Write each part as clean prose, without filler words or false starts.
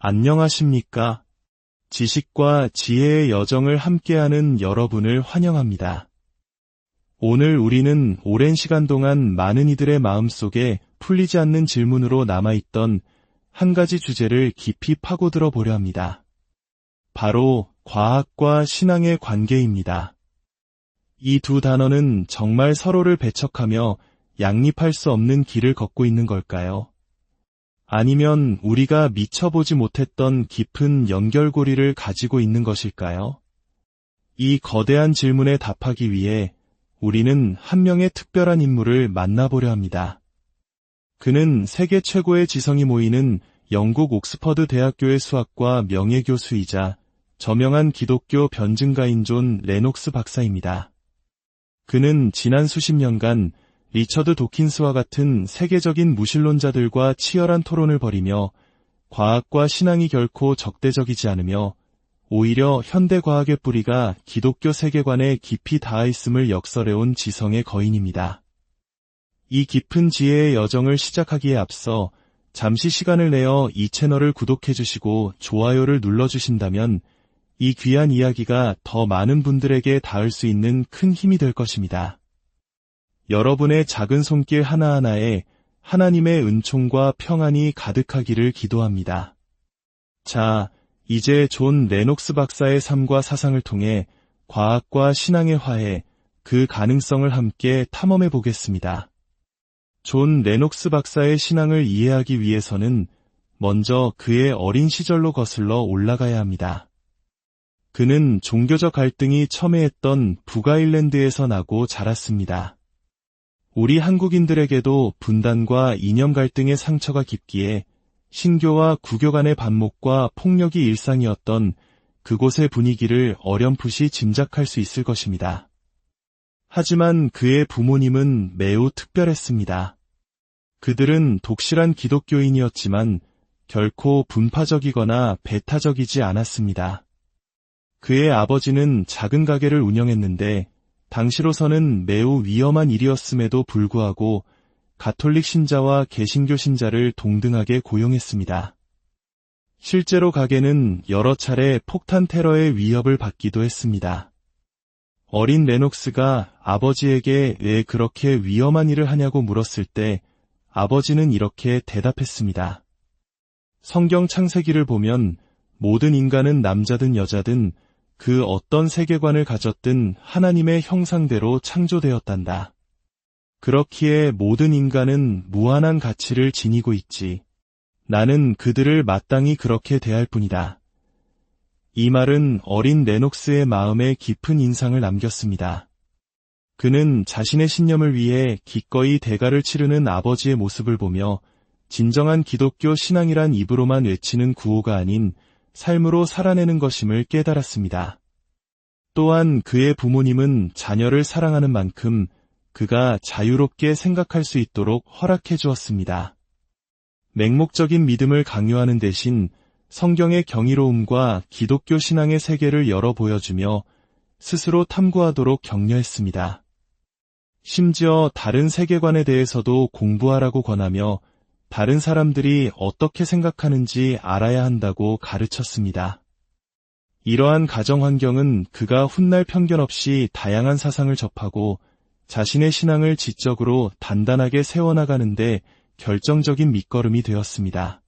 안녕하십니까? 지식과 지혜의 여정을 함께하는 여러분을 환영합니다. 오늘 우리는 오랜 시간 동안 많은 이들의 마음속에 풀리지 않는 질문으로 남아있던 한 가지 주제를 깊이 파고들어 보려 합니다. 바로 과학과 신앙의 관계입니다. 이 두 단어는 정말 서로를 배척하며 양립할 수 없는 길을 걷고 있는 걸까요? 아니면 우리가 미처 보지 못했던 깊은 연결고리를 가지고 있는 것일까요? 이 거대한 질문에 답하기 위해 우리는 한 명의 특별한 인물을 만나보려 합니다. 그는 세계 최고의 지성이 모이는 영국 옥스퍼드 대학교의 수학과 명예교수이자 저명한 기독교 변증가인 존 레녹스 박사입니다. 그는 지난 수십 년간 리처드 도킨스와 같은 세계적인 무신론자들과 치열한 토론을 벌이며 과학과 신앙이 결코 적대적이지 않으며 오히려 현대과학의 뿌리가 기독교 세계관에 깊이 닿아 있음을 역설해온 지성의 거인입니다. 이 깊은 지혜의 여정을 시작하기에 앞서 잠시 시간을 내어 이 채널을 구독해주시고 좋아요를 눌러주신다면 이 귀한 이야기가 더 많은 분들에게 닿을 수 있는 큰 힘이 될 것입니다. 여러분의 작은 손길 하나하나에 하나님의 은총과 평안이 가득하기를 기도합니다. 자, 이제 존 레녹스 박사의 삶과 사상을 통해 과학과 신앙의 화해, 그 가능성을 함께 탐험해 보겠습니다. 존 레녹스 박사의 신앙을 이해하기 위해서는 먼저 그의 어린 시절로 거슬러 올라가야 합니다. 그는 종교적 갈등이 첨예했던 북아일랜드에서 나고 자랐습니다. 우리 한국인들에게도 분단과 이념 갈등의 상처가 깊기에 신교와 구교 간의 반목과 폭력이 일상이었던 그곳의 분위기를 어렴풋이 짐작할 수 있을 것입니다. 하지만 그의 부모님은 매우 특별했습니다. 그들은 독실한 기독교인이었지만 결코 분파적이거나 배타적이지 않았습니다. 그의 아버지는 작은 가게를 운영했는데 당시로서는 매우 위험한 일이었음에도 불구하고 가톨릭 신자와 개신교 신자를 동등하게 고용했습니다. 실제로 가게는 여러 차례 폭탄 테러의 위협을 받기도 했습니다. 어린 레녹스가 아버지에게 왜 그렇게 위험한 일을 하냐고 물었을 때 아버지는 이렇게 대답했습니다. 성경 창세기를 보면 모든 인간은 남자든 여자든 그 어떤 세계관을 가졌든 하나님의 형상대로 창조되었단다. 그렇기에 모든 인간은 무한한 가치를 지니고 있지. 나는 그들을 마땅히 그렇게 대할 뿐이다. 이 말은 어린 레녹스의 마음에 깊은 인상을 남겼습니다. 그는 자신의 신념을 위해 기꺼이 대가를 치르는 아버지의 모습을 보며 진정한 기독교 신앙이란 입으로만 외치는 구호가 아닌 삶으로 살아내는 것임을 깨달았습니다. 또한 그의 부모님은 자녀를 사랑하는 만큼 그가 자유롭게 생각할 수 있도록 허락해 주었습니다. 맹목적인 믿음을 강요하는 대신 성경의 경이로움과 기독교 신앙의 세계를 열어 보여주며 스스로 탐구하도록 격려했습니다. 심지어 다른 세계관에 대해서도 공부하라고 권하며 다른 사람들이 어떻게 생각하는지 알아야 한다고 가르쳤습니다. 이러한 가정 환경은 그가 훗날 편견 없이 다양한 사상을 접하고 자신의 신앙을 지적으로 단단하게 세워나가는데 결정적인 밑거름이 되었습니다.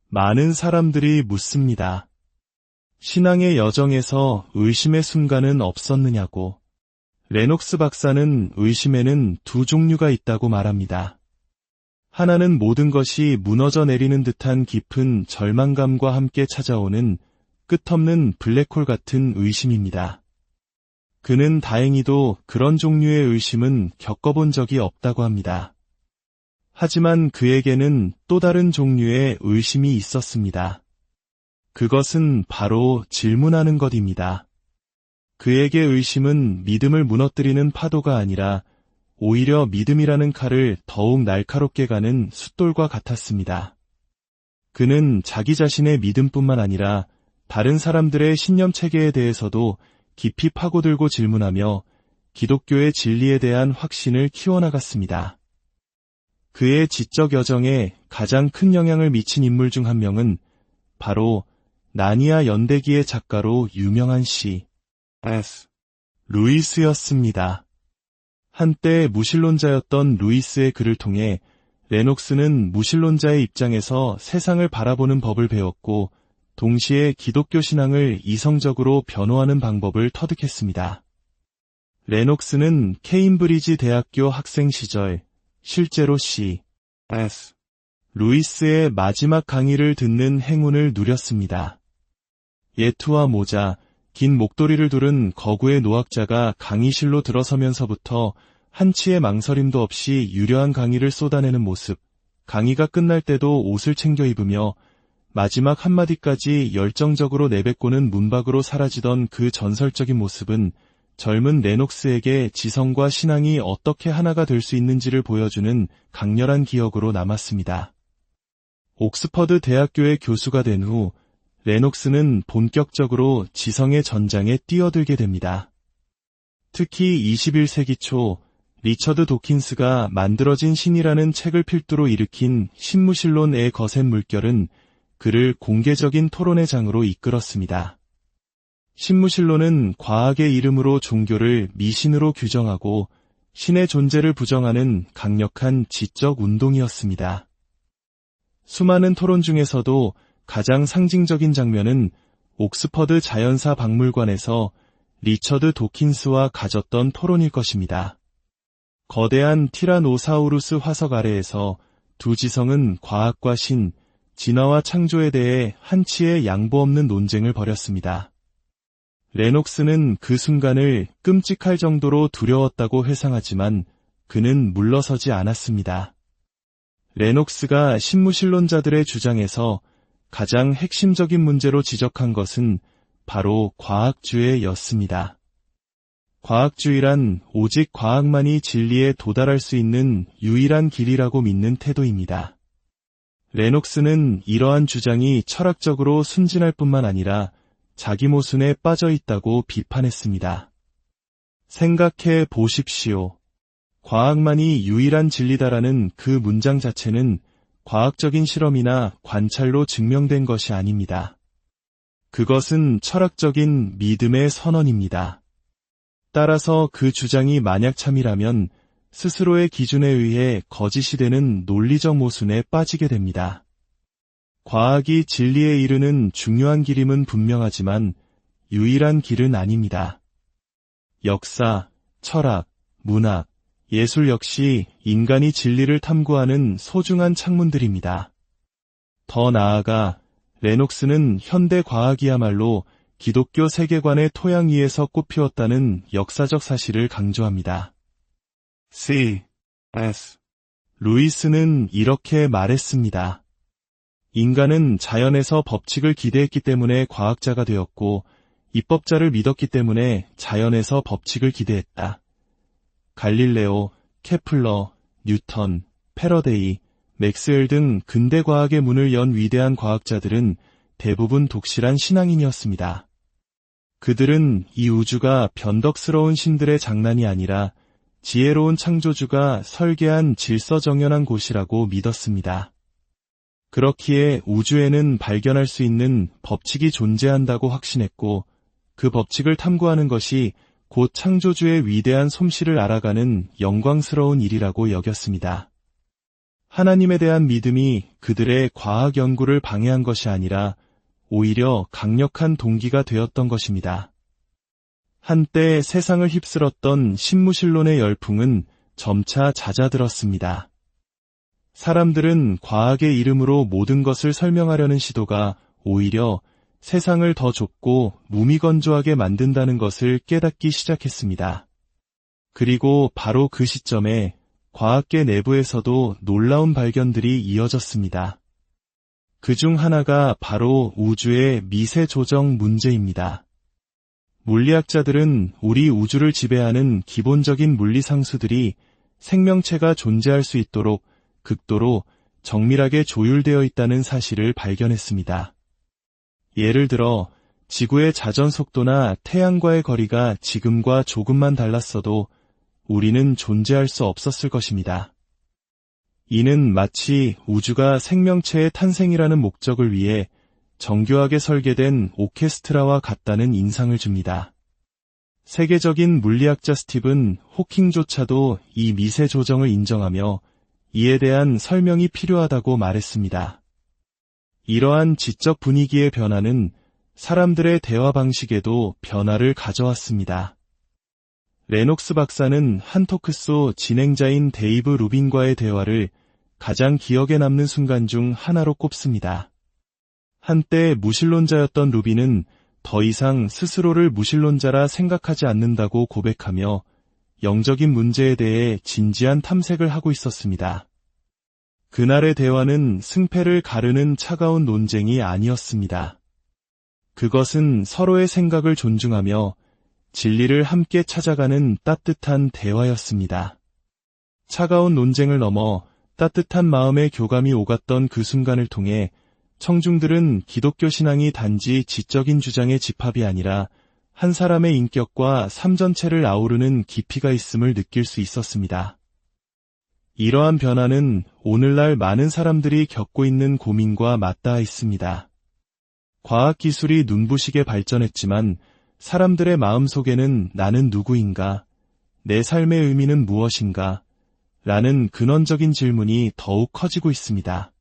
많은 사람들이 묻습니다. 신앙의 여정에서 의심의 순간은 없었느냐고. 레녹스 박사는 의심에는 두 종류가 있다고 말합니다. 하나는 모든 것이 무너져 내리는 듯한 깊은 절망감과 함께 찾아오는 끝없는 블랙홀 같은 의심입니다. 그는 다행히도 그런 종류의 의심은 겪어본 적이 없다고 합니다. 하지만 그에게는 또 다른 종류의 의심이 있었습니다. 그것은 바로 질문하는 것입니다. 그에게 의심은 믿음을 무너뜨리는 파도가 아니라 오히려 믿음이라는 칼을 더욱 날카롭게 가는 숫돌과 같았습니다. 그는 자기 자신의 믿음뿐만 아니라 다른 사람들의 신념 체계에 대해서도 깊이 파고들고 질문하며 기독교의 진리에 대한 확신을 키워나갔습니다. 그의 지적 여정에 가장 큰 영향을 미친 인물 중 한 명은 바로 나니아 연대기의 작가로 유명한 C.S. 루이스였습니다. 한때 무신론자였던 루이스의 글을 통해 레녹스는 무신론자의 입장에서 세상을 바라보는 법을 배웠고 동시에 기독교 신앙을 이성적으로 변호하는 방법을 터득했습니다. 레녹스는 케임브리지 대학교 학생 시절 실제로 C.S. 루이스의 마지막 강의를 듣는 행운을 누렸습니다. 예투와 모자, 긴 목도리를 두른 거구의 노학자가 강의실로 들어서면서부터 한치의 망설임도 없이 유려한 강의를 쏟아내는 모습, 강의가 끝날 때도 옷을 챙겨 입으며 마지막 한마디까지 열정적으로 내뱉고는 문 밖으로 사라지던 그 전설적인 모습은 젊은 레녹스에게 지성과 신앙이 어떻게 하나가 될 수 있는지를 보여주는 강렬한 기억으로 남았습니다. 옥스퍼드 대학교의 교수가 된 후 레녹스는 본격적으로 지성의 전장에 뛰어들게 됩니다. 특히 21세기 초 리처드 도킨스가 만들어진 신이라는 책을 필두로 일으킨 신무신론의 거센 물결은 그를 공개적인 토론의 장으로 이끌었습니다. 신무신론은 과학의 이름으로 종교를 미신으로 규정하고 신의 존재를 부정하는 강력한 지적 운동이었습니다. 수많은 토론 중에서도 가장 상징적인 장면은 옥스퍼드 자연사 박물관에서 리처드 도킨스와 가졌던 토론일 것입니다. 거대한 티라노사우루스 화석 아래에서 두 지성은 과학과 신, 진화와 창조에 대해 한치의 양보 없는 논쟁을 벌였습니다. 레녹스는 그 순간을 끔찍할 정도로 두려웠다고 회상하지만 그는 물러서지 않았습니다. 레녹스가 신무신론자들의 주장에서 가장 핵심적인 문제로 지적한 것은 바로 과학주의였습니다. 과학주의란 오직 과학만이 진리에 도달할 수 있는 유일한 길이라고 믿는 태도입니다. 레녹스는 이러한 주장이 철학적으로 순진할 뿐만 아니라 자기 모순에 빠져 있다고 비판했습니다. 생각해 보십시오. 과학만이 유일한 진리다라는 그 문장 자체는 과학적인 실험이나 관찰로 증명된 것이 아닙니다. 그것은 철학적인 믿음의 선언입니다. 따라서 그 주장이 만약 참이라면 스스로의 기준에 의해 거짓이 되는 논리적 모순에 빠지게 됩니다. 과학이 진리에 이르는 중요한 길임은 분명하지만 유일한 길은 아닙니다. 역사, 철학, 문학, 예술 역시 인간이 진리를 탐구하는 소중한 창문들입니다. 더 나아가 레녹스는 현대 과학이야말로 기독교 세계관의 토양 위에서 꽃피웠다는 역사적 사실을 강조합니다. C.S. 루이스는 이렇게 말했습니다. 인간은 자연에서 법칙을 기대했기 때문에 과학자가 되었고 입법자를 믿었기 때문에 자연에서 법칙을 기대했다. 갈릴레오, 케플러, 뉴턴, 패러데이, 맥스웰 등 근대 과학의 문을 연 위대한 과학자들은 대부분 독실한 신앙인이었습니다. 그들은 이 우주가 변덕스러운 신들의 장난이 아니라 지혜로운 창조주가 설계한 질서정연한 곳이라고 믿었습니다. 그렇기에 우주에는 발견할 수 있는 법칙이 존재한다고 확신했고 그 법칙을 탐구하는 것이 곧 창조주의 위대한 솜씨를 알아가는 영광스러운 일이라고 여겼습니다. 하나님에 대한 믿음이 그들의 과학 연구를 방해한 것이 아니라 오히려 강력한 동기가 되었던 것입니다. 한때 세상을 휩쓸었던 신무신론의 열풍은 점차 잦아들었습니다. 사람들은 과학의 이름으로 모든 것을 설명하려는 시도가 오히려 세상을 더 좁고 무미건조하게 만든다는 것을 깨닫기 시작했습니다. 그리고 바로 그 시점에 과학계 내부에서도 놀라운 발견들이 이어졌습니다. 그중 하나가 바로 우주의 미세 조정 문제입니다. 물리학자들은 우리 우주를 지배하는 기본적인 물리 상수들이 생명체가 존재할 수 있도록 극도로 정밀하게 조율되어 있다는 사실을 발견했습니다. 예를 들어 지구의 자전 속도나 태양과의 거리가 지금과 조금만 달랐어도 우리는 존재할 수 없었을 것입니다. 이는 마치 우주가 생명체의 탄생이라는 목적을 위해 정교하게 설계된 오케스트라와 같다는 인상을 줍니다. 세계적인 물리학자 스티븐 호킹조차도 이 미세 조정을 인정하며 이에 대한 설명이 필요하다고 말했습니다. 이러한 지적 분위기의 변화는 사람들의 대화 방식에도 변화를 가져왔습니다. 레녹스 박사는 한 토크쇼 진행자인 데이브 루빈과의 대화를 가장 기억에 남는 순간 중 하나로 꼽습니다. 한때 무신론자였던 루빈은 더 이상 스스로를 무신론자라 생각하지 않는다고 고백하며 영적인 문제에 대해 진지한 탐색을 하고 있었습니다. 그날의 대화는 승패를 가르는 차가운 논쟁이 아니었습니다. 그것은 서로의 생각을 존중하며 진리를 함께 찾아가는 따뜻한 대화였습니다. 차가운 논쟁을 넘어 따뜻한 마음의 교감이 오갔던 그 순간을 통해 청중들은 기독교 신앙이 단지 지적인 주장의 집합이 아니라 한 사람의 인격과 삶 전체를 아우르는 깊이가 있음을 느낄 수 있었습니다. 이러한 변화는 오늘날 많은 사람들이 겪고 있는 고민과 맞닿아 있습니다. 과학기술이 눈부시게 발전했지만 사람들의 마음속에는 나는 누구인가? 내 삶의 의미는 무엇인가? 라는 근원적인 질문이 더욱 커지고 있습니다.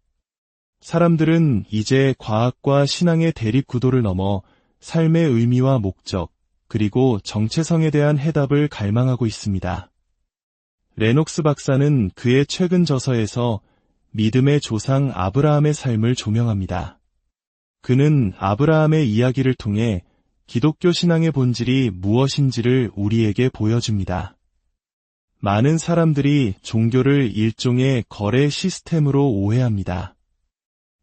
사람들은 이제 과학과 신앙의 대립 구도를 넘어 삶의 의미와 목적, 그리고 정체성에 대한 해답을 갈망하고 있습니다. 레녹스 박사는 그의 최근 저서에서 믿음의 조상 아브라함의 삶을 조명합니다. 그는 아브라함의 이야기를 통해 기독교 신앙의 본질이 무엇인지를 우리에게 보여줍니다. 많은 사람들이 종교를 일종의 거래 시스템으로 오해합니다.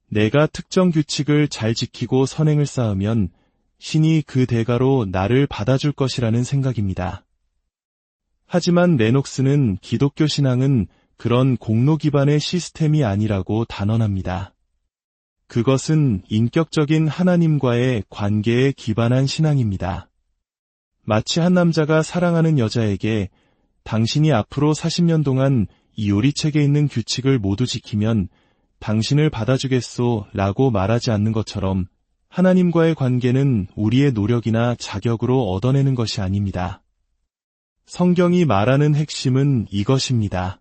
내가 특정 규칙을 잘 지키고 선행을 쌓으면 신이 그 대가로 나를 받아줄 것이라는 생각입니다. 하지만 레녹스는 기독교 신앙은 그런 공로 기반의 시스템이 아니라고 단언합니다. 그것은 인격적인 하나님과의 관계에 기반한 신앙입니다. 마치 한 남자가 사랑하는 여자에게 당신이 앞으로 40년 동안 이 요리책에 있는 규칙을 모두 지키면 당신을 받아주겠소 라고 말하지 않는 것처럼 하나님과의 관계는 우리의 노력이나 자격으로 얻어내는 것이 아닙니다. 성경이 말하는 핵심은 이것입니다.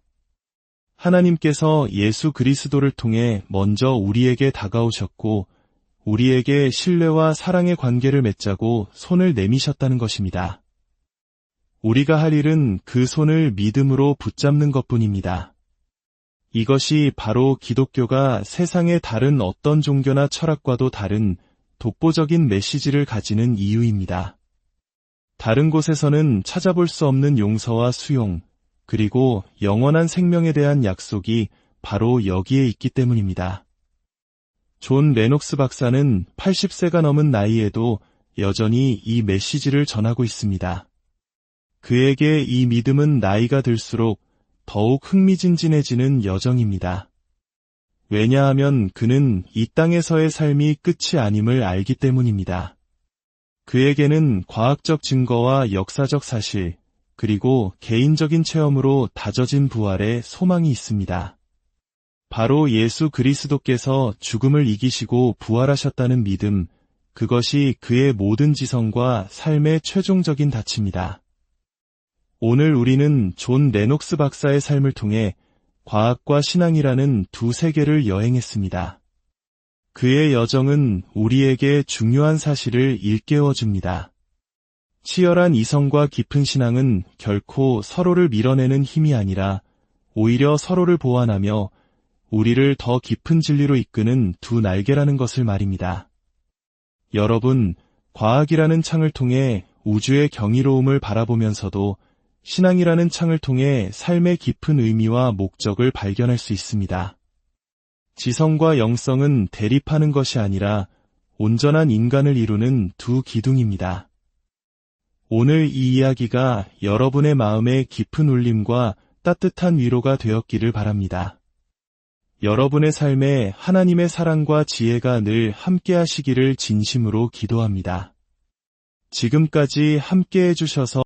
하나님께서 예수 그리스도를 통해 먼저 우리에게 다가오셨고 우리에게 신뢰와 사랑의 관계를 맺자고 손을 내미셨다는 것입니다. 우리가 할 일은 그 손을 믿음으로 붙잡는 것뿐입니다. 이것이 바로 기독교가 세상의 다른 어떤 종교나 철학과도 다른 독보적인 메시지를 가지는 이유입니다. 다른 곳에서는 찾아볼 수 없는 용서와 수용, 그리고 영원한 생명에 대한 약속이 바로 여기에 있기 때문입니다. 존 레녹스 박사는 80세가 넘은 나이에도 여전히 이 메시지를 전하고 있습니다. 그에게 이 믿음은 나이가 들수록 더욱 흥미진진해지는 여정입니다. 왜냐하면 그는 이 땅에서의 삶이 끝이 아님을 알기 때문입니다. 그에게는 과학적 증거와 역사적 사실, 그리고 개인적인 체험으로 다져진 부활의 소망이 있습니다. 바로 예수 그리스도께서 죽음을 이기시고 부활하셨다는 믿음, 그것이 그의 모든 지성과 삶의 최종적인 닻입니다. 오늘 우리는 존 레녹스 박사의 삶을 통해 과학과 신앙이라는 두 세계를 여행했습니다. 그의 여정은 우리에게 중요한 사실을 일깨워줍니다. 치열한 이성과 깊은 신앙은 결코 서로를 밀어내는 힘이 아니라 오히려 서로를 보완하며 우리를 더 깊은 진리로 이끄는 두 날개라는 것을 말입니다. 여러분, 과학이라는 창을 통해 우주의 경이로움을 바라보면서도 신앙이라는 창을 통해 삶의 깊은 의미와 목적을 발견할 수 있습니다. 지성과 영성은 대립하는 것이 아니라 온전한 인간을 이루는 두 기둥입니다. 오늘 이 이야기가 여러분의 마음에 깊은 울림과 따뜻한 위로가 되었기를 바랍니다. 여러분의 삶에 하나님의 사랑과 지혜가 늘 함께 하시기를 진심으로 기도합니다. 지금까지 함께 해주셔서